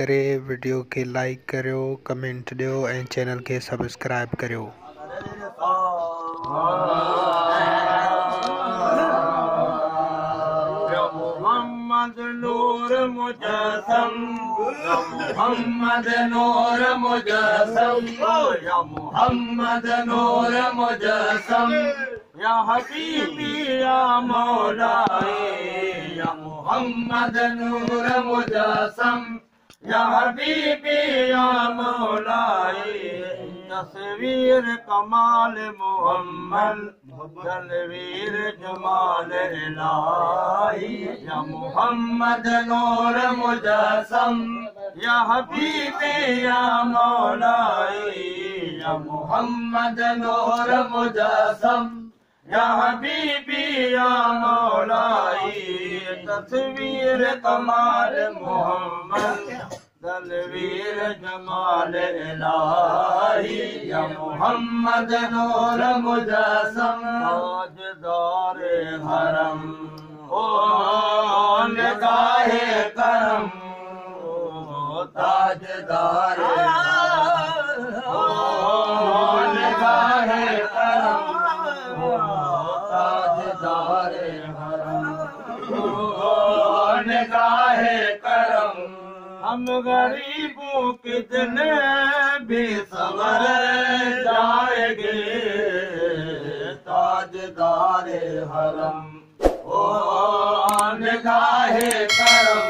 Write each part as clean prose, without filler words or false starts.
करे, वीडियो के लाइक करो, कमेंट दो एंड चैनल के सब्सक्राइब करो। मोहम्मद नूर मुजस्सम, मोहम्मद नूर मुजस्सम, या मोहम्मद नूर मुजस्सम, या हबीबी या मौलाए, या मोहम्मद नूर मुजस्सम, या हबीबी या मौलाए। तस्वीर कमाल मोहम्मद, तनवीर जमाल इलाही, या मोहम्मद नूर मुजस्सम, या हबीबी या मौलाए, या मोहम्मद नूर मुजस्सम, या हबीबी या मौलाए। तस्वीर कमाल मोहम्मद, तनवीर जमाल इलाही, या मोहम्मद नूर मुजस्सम, ताजदार हरम, ओ निगाहे करम, ओ ताजदार ओ निगाहे करम, ताजदार हरम, ओ निगाहे करम। हम गरीबों कितने भी संवर जाएंगे, ताजदार हरम, ओ निगाहे करम।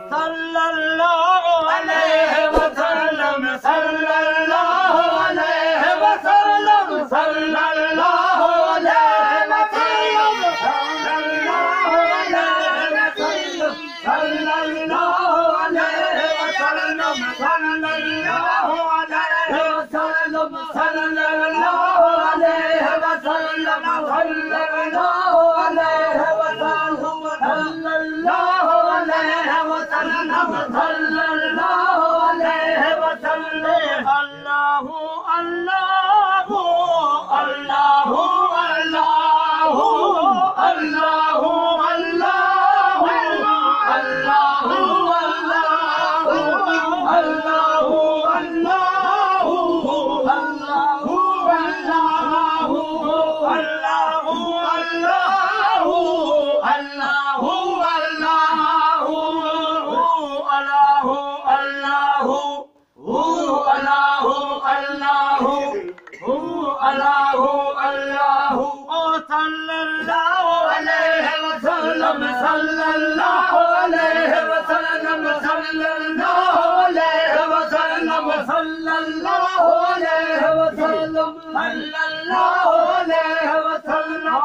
सल्लल्लाहु अलैहि वसल्लम, सल्लल्लाहु अलैहि वसल्लम, सल्लल्लाहु अलैहि वसल्लम, सल्लल्लाहु अलैहि वसल्लम, सल्लल्लाहु अलैहि वसल्लम, सल्लल्लाहु अलैहि वसल्लम, सल्लल्लाहु अलैहि वसल्लम, सल्लल्लाहु अलैहि वसल्लम, सल्लल्लाहु अलैहि वसल्लम, सल्लल्लाहु अलैहि वसल्लम। अल्लाहु अल्लाहु अल्लाहु अल्लाहु अल्लाहु अल्लाहु अल्लाहु अल्लाहु अल्लाहु अल्लाहु अल्लाहु अल्लाहु अल्लाहु अल्लाहु अल्लाहु अल्लाहु अल्लाहु ओ सल्लल्लाहु अलैहि वसल्लम, सल्लल्लाहु अलैहि वसल्लम, सल्लल्लाहु अलैहि वसल्लम, सल्लल्लाहु अलैहि वसल्लम, सल्लल्लाहु अलैहि वसल्लम।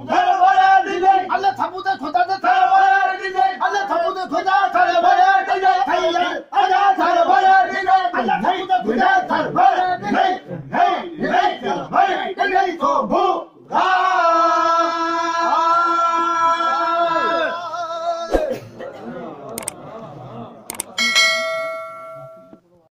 Allah